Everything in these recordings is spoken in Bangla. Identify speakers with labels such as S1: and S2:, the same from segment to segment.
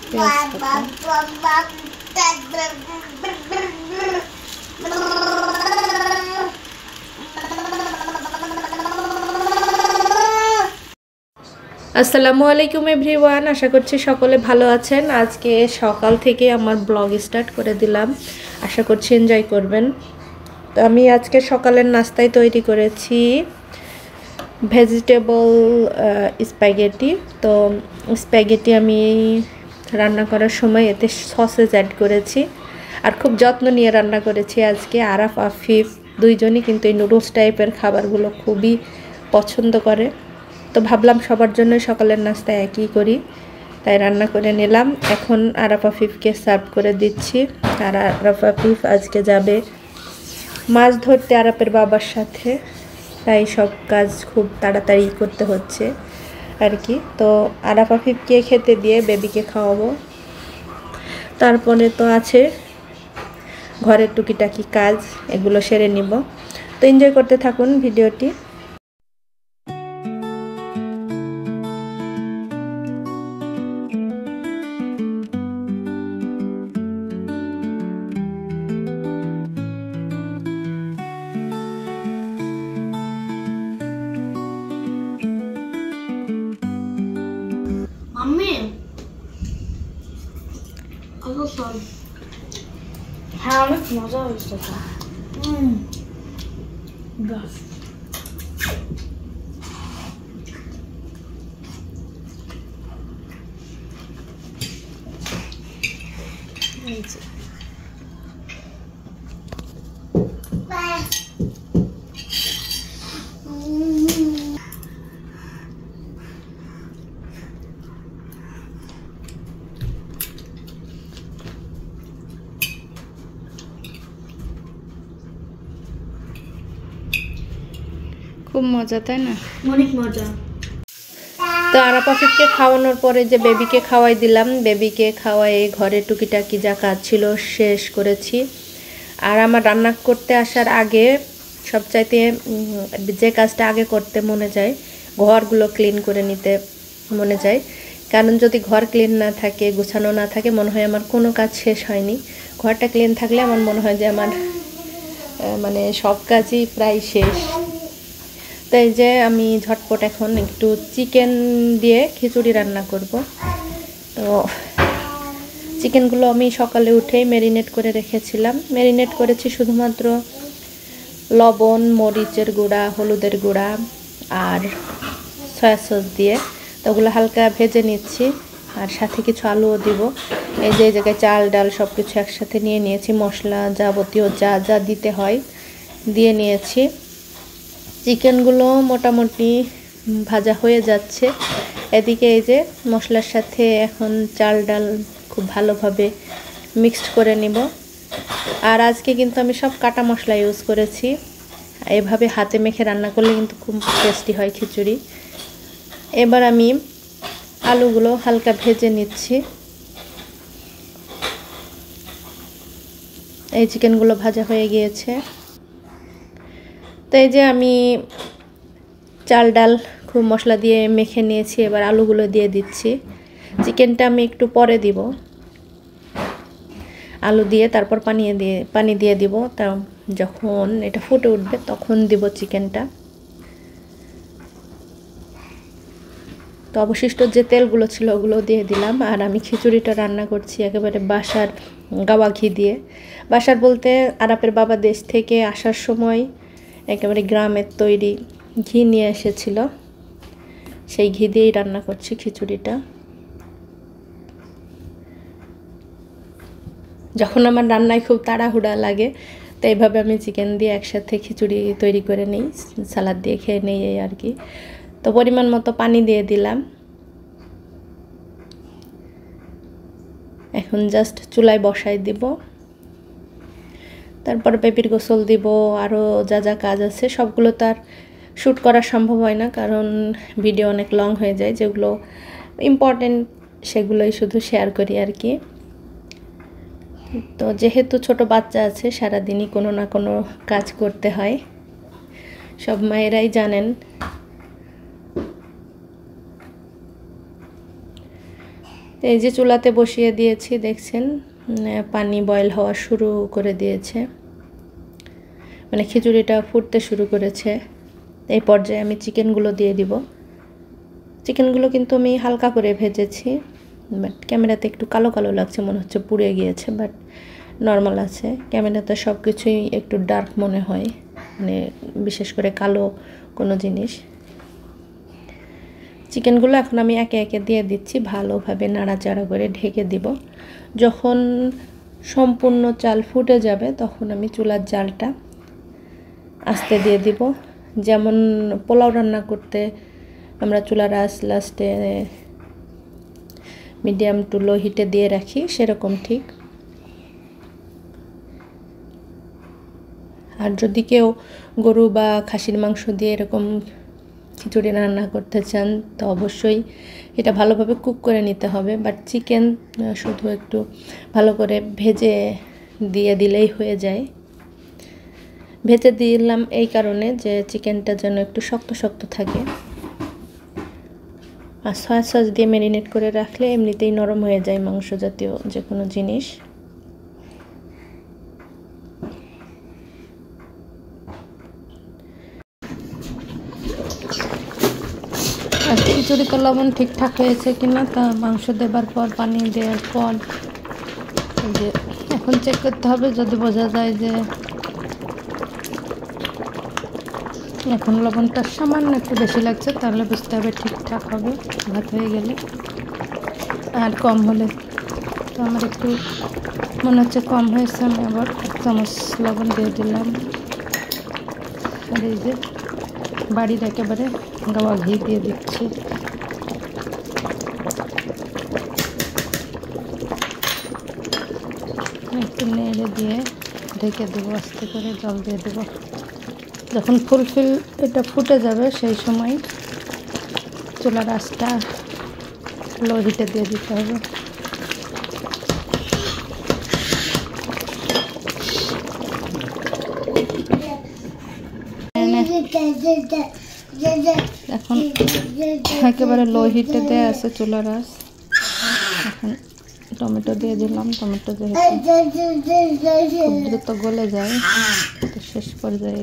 S1: আসসালামু আলাইকুম এভরিওয়ান, আশা করছি সকলে ভালো আছেন। আজকে সকাল থেকে আমার ব্লগ স্টার্ট করে দিলাম, আশা করছি এনজয় করবেন। তো আমি আজকে সকালের নাস্তায় তৈরি করেছি ভেজিটেবল স্প্যাগেটি। তো স্প্যাগেটি আমি রান্না করার সময় এতে সসেজ অ্যাড করেছি আর খুব যত্ন নিয়ে রান্না করেছি। আজকে আরাফ আফিফ দুইজনই কিন্তু এই নুডলস টাইপের খাবারগুলো খুবই পছন্দ করে। তো ভাবলাম সবার জন্য সকালের নাস্তা একই করি, তাই রান্না করে নিলাম। এখন আরাফ আফিফকে সার্ভ করে দিচ্ছি। আর আরাফ আফিফ আজকে যাবে মাছ ধরতে আরাফের বাবার সাথে, তাই সব কাজ খুব তাড়াতাড়ি করতে হচ্ছে আর কি। তো আরাফ আফিফকে খেতে দিয়ে বেবিকে খাওয়াবো, তারপরে তো আছে ঘরের টুকিটাকি কাজ, এগুলো সেরে নিব। তো এনজয় করতে থাকুন ভিডিওটি।
S2: হ্যাঁ, অনেক মজা হয়েছে।
S1: খুব মজা, তাই না?
S2: অনেক মজা।
S1: তো আরাফ আফিফকে খাওয়ানোর পরে যে বেবিকে খাওয়াই দিলাম, বেবিকে খাওয়াই ঘরে টুকিটাকি যা কাজ ছিল শেষ করেছি। আর আমার রান্না করতে আসার আগে সবচাইতে যে কাজটা আগে করতে মনে যায়, ঘরগুলো ক্লিন করে নিতে মনে যায়। কারণ যদি ঘর ক্লিন না থাকে, গোছানো না থাকে, মনে হয় আমার কোনো কাজ শেষ হয়নি। ঘরটা ক্লিন থাকলে আমার মনে হয় যে আমার মানে সব কাজই প্রায় শেষ। তাই যে আমি ঝটপট এখন একটু চিকেন দিয়ে খিচুড়ি রান্না করব। তো চিকেনগুলো আমি সকালে উঠেই ম্যারিনেট করে রেখেছিলাম। ম্যারিনেট করেছি শুধুমাত্র লবণ, মরিচের গুঁড়া, হলুদের গুঁড়া আর সয়া সস দিয়ে। তো ওগুলো হালকা ভেজে নিচ্ছি, আর সাথে কিছু আলুও দিব। এই যে জায়গায় চাল ডাল সব কিছু একসাথে নিয়ে নিয়েছি, মশলা যাবতীয় যা যা দিতে হয় দিয়ে নিয়েছি। চিকেনগুলো মোটামুটি ভাজা হয়ে যাচ্ছে। এদিকে এই যে মশলার সাথে এখন চাল ডাল খুব ভালোভাবে মিক্সড করে নিব। আর আজকে কিন্তু আমি সব কাটা মশলা ইউজ করেছি। এভাবে হাতে মেখে রান্না করলে কিন্তু খুব টেস্টি হয় খিচুড়ি। এবার আমি আলুগুলো হালকা ভেজে নিচ্ছি। এই চিকেনগুলো ভাজা হয়ে গিয়েছে। তো এই যে আমি চাল ডাল খুব মশলা দিয়ে মেখে নিয়েছি, এবার আলুগুলো দিয়ে দিচ্ছি। চিকেনটা আমি একটু পরে দিব, আলু দিয়ে তারপর পানি দিয়ে দিব। তা যখন এটা ফুটে উঠবে তখন দিব চিকেনটা। তো অবশিষ্ট যে তেলগুলো ছিল ওগুলো দিয়ে দিলাম। আর আমি খিচুড়িটা রান্না করছি একেবারে বাসার গাওয়া ঘি দিয়ে। বাসার বলতে আরাফের বাবা দেশ থেকে আসার সময় একেবারে গ্রামের তৈরি ঘি নিয়ে এসেছিল, সেই ঘি দিয়েই রান্না করছি খিচুড়িটা। যখন আমার রান্নায় খুব তাড়াহুড়া লাগে, তো এইভাবে আমি চিকেন দিয়ে একসাথে খিচুড়ি তৈরি করে নিই, সালাদ দিয়ে খেয়ে নিই এই আর কি। তো পরিমাণ মতো পানি দিয়ে দিলাম। এখন জাস্ট চুলায় বসাই দিব, তারপর বেবির গোসল দিব, আরও যা যা কাজ আছে সবগুলো তো আর শ্যুট করা সম্ভব হয় না, কারণ ভিডিও অনেক লং হয়ে যায়। যেগুলো ইম্পর্টেন্ট সেগুলোই শুধু শেয়ার করি আর কি। তো যেহেতু ছোট বাচ্চা আছে, সারাদিনই কোনো না কোনো কাজ করতে হয়, সব মায়েরাই জানেন। এই যে চুলাতে বসিয়ে দিয়েছি, দেখছেন পানি বয়েল হওয়া শুরু করে দিয়েছে, মানে খিচুড়িটা ফুটতে শুরু করেছে। এই পর্যায়ে আমি চিকেনগুলো দিয়ে দিব। চিকেনগুলো কিন্তু আমি হালকা করে ভেজেছি, বাট ক্যামেরাতে একটু কালো কালো লাগছে, মনে হচ্ছে পুড়ে গিয়েছে, বাট নর্মাল আছে। ক্যামেরাতে সব কিছুই একটু ডার্ক মনে হয়, মানে বিশেষ করে কালো কোনো জিনিস। চিকেনগুলো এখন আমি একে একে দিয়ে দিচ্ছি, ভালোভাবে নাড়াচাড়া করে ঢেকে দিব। যখন সম্পূর্ণ চাল ফুটে যাবে তখন আমি চুলার জালটা আস্তে দিয়ে দিব। যেমন পোলাও রান্না করতে আমরা চুলার আঁচ লাস্টে মিডিয়াম টু লো হিটে দিয়ে রাখি, সেরকম ঠিক। আর যদি কেউ গরু বা খাসির মাংস দিয়ে এরকম খিচুড়ি রান্না করতে চান তো অবশ্যই এটা ভালোভাবে কুক করে নিতে হবে। বাট চিকেন শুধু একটু ভালো করে ভেজে দিয়ে দিলেই হয়ে যায়। ভেজে দিলাম এই কারণে যে চিকেনটা যেন একটু শক্ত শক্ত থাকে। আর সয়া সস দিয়ে ম্যারিনেট করে রাখলে এমনিতেই নরম হয়ে যায় মাংস জাতীয় যে কোনো জিনিস। আর খিচুড়িতে লবণ ঠিকঠাক হয়েছে কিনা তা মাংস দেবার পর, পানি দেওয়ার পর যে এখন চেক করতে হবে। যদি বোঝা যায় যে এখন লবণটা সামান্য একটু বেশি লাগছে তাহলে বুঝতে হবে ঠিকঠাক হবে ভাত হয়ে গেলে। আর কম হলে তো আমার একটু মনে হচ্ছে কম হয়েছে, আমি আবার 1 চামচ লবণ দিয়ে দিলাম। আর এই যে বাড়ির একেবারে গাওয়া ঘি দিয়ে দিচ্ছি। একটু নেড়ে দিয়ে ঢেকে দেবো, আস্তে করে জল দিয়ে দেবো। যখন ফুলফিল এটা ফুটে যাবে সেই সময় চুলার আঁচটা লো হিটে দিয়ে দিতে হবে। এখন একেবারে লো হিটে দেওয়া আছে চুলার আঁচ। এখন টমেটো দিয়ে দিলাম। টমেটো যেহেতু খুব দ্রুত গলে যায় তো শেষ পর্যায়ে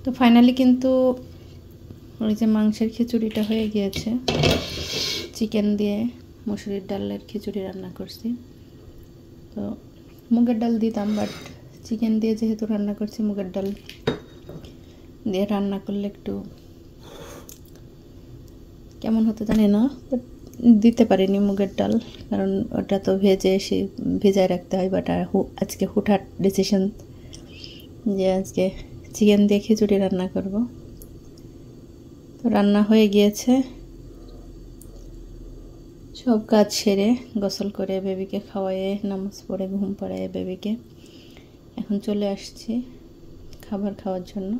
S1: তো ফাইনালি কিন্তু ওই যে মাংসের খিচুড়িটা হয়ে গিয়েছে। চিকেন দিয়ে মসুরির ডালের খিচুড়ি রান্না করছি। তো মুগের ডাল দিতাম, বাট চিকেন দিয়ে যেহেতু রান্না করছি মুগের ডাল দিয়ে রান্না করলে একটু কেমন হতো জানি না, বাট দিতে পারিনি মুগের ডাল, কারণ ওটা তো ভেজায় রাখতে হয়। বাট আজকে হুটহাট ডিসিশন যে আজকে চিকেন দিয়ে খিচুড়ি রান্না করব। তো রান্না হয়ে গিয়েছে, সব কাজ সেরে গোসল করে বেবিকে খাওয়াইয়ে নামাজ পড়ে ঘুম পাড়াইয়ে বেবিকে এখন চলে আসছি খাবার খাওয়ার জন্য।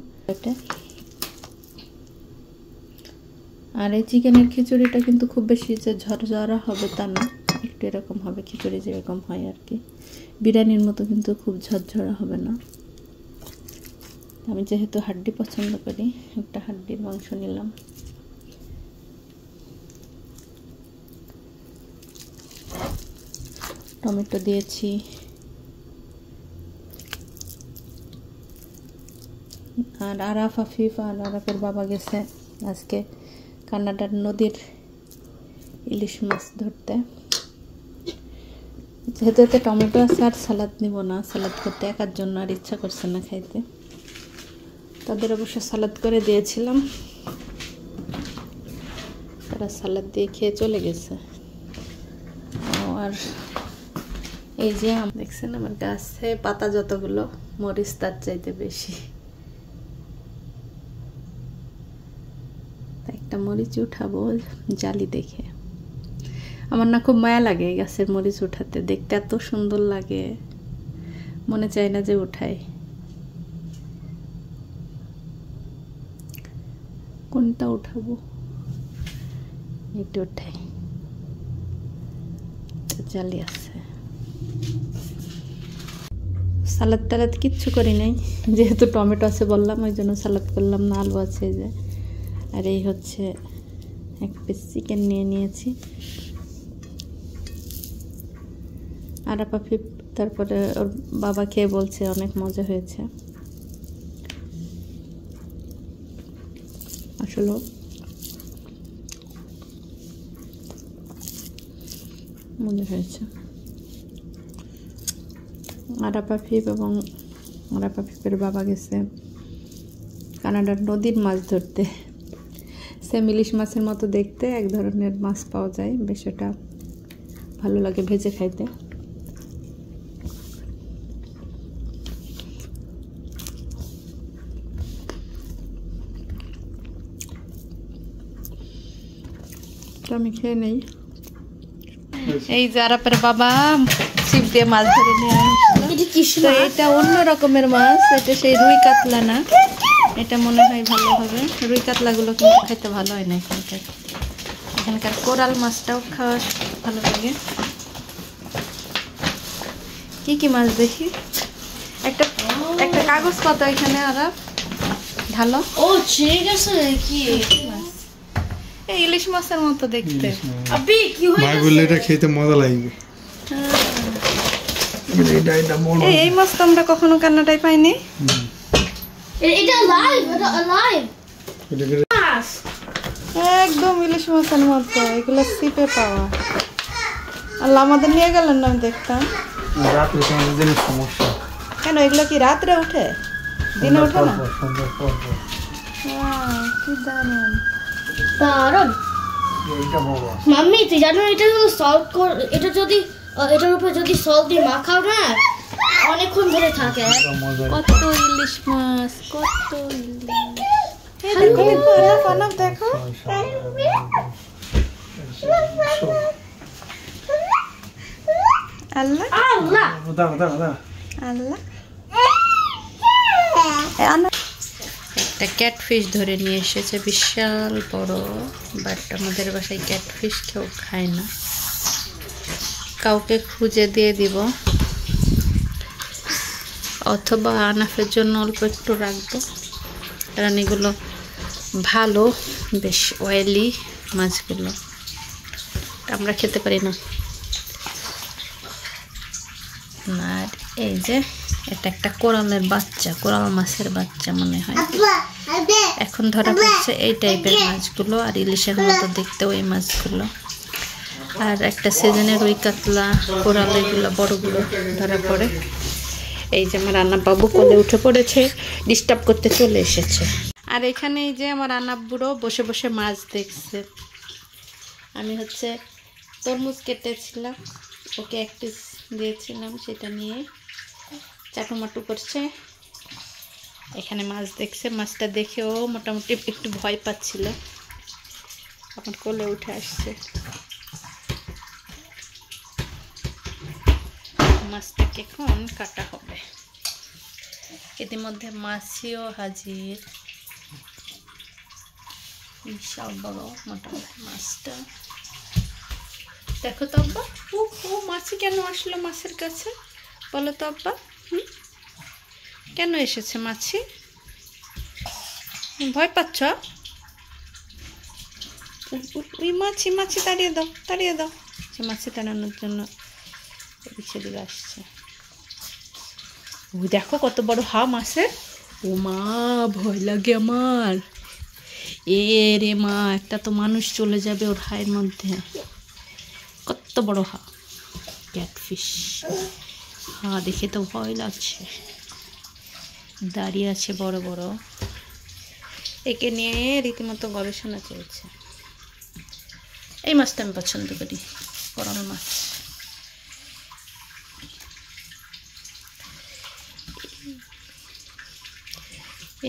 S1: আর এই চিকেনের খিচুড়িটা কিন্তু খুব বেশি যে ঝরঝরা হবে তা না, একটু এরকম হবে খিচুড়ি যেরকম হয় আর কি। বিরিয়ানির মতো কিন্তু খুব ঝরঝরা হবে না। আমি যেহেতু হাড্ডি পছন্দ করি, একটা হাড্ডির মাংস নিলাম। টমেটো দিয়েছি, আর আরাফ আফিফ আর আরাফের বাবা গেছে আজকে কানাডার নদীর ইলিশ মাছ ধরতে। যেহেতু এতে টমেটো আছে আর সালাদ নিব না, সালাদ করতে একার জন্য আর ইচ্ছা করছে না খাইতে। তাদের অবশ্য সালাদ করে দিয়েছিলাম, তারা সালাদ দিয়ে খেয়ে চলে গেছে। আর এই যে দেখছেন আমার গাছে পাতা যতগুলো, মরিচ তার চাইতে বেশি। একটা মরিচ উঠাবো জালি দেখে। আমার না খুব মায়া লাগে এই গাছের মরিচ উঠাতে, দেখতে এত সুন্দর লাগে, মনে চায় না যে উঠাই। কোনটা উঠাবো, এটা উঠাই, জালি আছে। সালাদ টালাদ কিচ্ছু করি নাই, যেহেতু টমেটো আছে বললাম, ওই জন্য সালাদ করলাম না। আলু আছে এই যে, আর এই হচ্ছে এক পিস চিকেন নিয়ে নিয়েছি। আর পাপি তারপরে ওর বাবা খেয়ে বলছে অনেক মজা হয়েছে। আসলে মজা হয়েছে। আরাপাফিপ এবং আরাপাফিপের বাবা গেছে কানাডার নদীর মাছ ধরতে। সেম ইলিশ মাছের মতো দেখতে, এক ধরনের মাছ পাওয়া যায়, বেশ এটা ভালো লাগে ভেজে খাইতে। তো আমি খেয়ে নেই। এই যে আরাপের বাবা ছিপ দিয়ে মাছ ধরে নিয়ে আসলো। তো এটা অন্য রকমের মাছ, এটা সেই রুই কাতলা না, এটা মনে হয় ভালো হবে। রুই কাতলাগুলো কিন্তু খেতে ভালো হয় না এখানকার। এখানকার কোরাল মাছটাও খাওয়া ভালো লাগে। কি কি মাছ দেখি, একটা একটা কাগজ পাতা এখানে আরাপ ঢালো।
S2: ও ঠিক আছে কি
S1: এই ইলিশ মাছের মতো দেখতে।
S2: আবি কি হইছে?
S3: ভাই বললে এটা খেতে মজা লাগবে।
S1: এই মাছ তো আমরা কখনো কান্নাটাই পাইনি।
S2: এটা লাইভ, এটা লাইভ মাছ
S1: একদম ইলিশ মাছের মতো, এগুলো সিপে পাওয়া। আল্লাহ আমাদের নিয়ে গেলেন না, আমি দেখতাম।
S3: রাতে দিনের সমস্যা
S1: কেন এগুলো কি রাত্রে উঠে, দিনে ওঠে না?
S3: সন্ধ্যার পর
S1: কি দারুণ।
S2: দারুণ।
S3: এইটা বাবা
S2: মাম্মি তুই জানো এটা যদি সল্ট কর, এটা যদি এটার উপরে যদি সল্ট দিয়ে মাখাও না অনেকক্ষণ ধরে থাকে।
S3: মজা।
S1: কত ইলিশ মাছ, কত ইলিশ। এই দেখো দেখো আনাফ, আনাফ দেখো। আল্লাহ
S2: আল্লাহ
S3: দাও দাও দাও।
S1: আল্লাহ। একটা ক্যাটফিশ ধরে নিয়ে এসেছে, বিশাল বড়। বাট আমাদের বাসায় ক্যাটফিশ কেউ খায় না, কাউকে খুঁজে দিয়ে দিব, অথবা আনাফের জন্য অল্প একটু রাখবো, কারণ এগুলো ভালো, বেশ অয়েলি মাছগুলো, আমরা খেতে পারি না। আর এই যে এটা একটা কোরালের বাচ্চা, কোরাল মাছের বাচ্চা মনে হয়। এখন ধরা পড়ছে এই টাইপের মাছগুলো, আর ইলিশের মতো দেখতে ওই মাছগুলো। আর একটা সিজনের ওই কাতলা, কোরাল, এগুলো বড়গুলো ধরা পড়ে। এই যে আমার আন্না বাবু কোলে উঠে পড়েছে, ডিস্টার্ব করতে চলে এসেছে। আর এখানে এই যে আমার আন্না বুড়ো বসে বসে মাছ দেখছে। আমি হচ্ছে তরমুজ কেটেছিলাম, ওকে এক পিস দিয়েছিলাম, সেটা নিয়ে চাটুমাটু করছে। এখানে মাছ দেখছে, মাছটা দেখেও মোটামুটি একটু ভয় পাচ্ছিল, আমার কোলে উঠে আসছে। মাছটাকে এখন কাটা হবে। ইতিমধ্যে মাছিও হাজির, বিশাল বড় মোটামুটি মাছটা। দেখো তো আব্বা, ও মাছি কেন আসলো মাছের কাছে, বলো তো আব্বা? কেন এসেছে মাছি? ভয় পাচ্ছ? ওই মাছি, মাছি তাড়িয়ে দাও, তাড়িয়ে দাও। সে মাছি তাড়ানোর জন্য সেদিকে আসছে। ওই দেখো কত বড় হা মাছের। ও মা, ভয় লাগে আমার। এ রে মা, একটা তো মানুষ চলে যাবে ওর হায়ের মধ্যে। কত বড় হা, ক্যাটফিশ। হা দেখে তো ভয় লাগছে, দাঁড়িয়ে আছে বড় বড়। একে নিয়ে রীতিমতো গবেষণা চলছে। এই মাছটা আমি পছন্দ করি, কোরাল মাছ।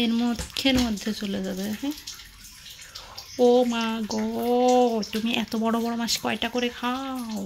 S1: এর মুখের মধ্যে চলে যাবে। হ্যাঁ, ও মা গো, তুমি এত বড় বড় মাছ কয়টা করে খাও?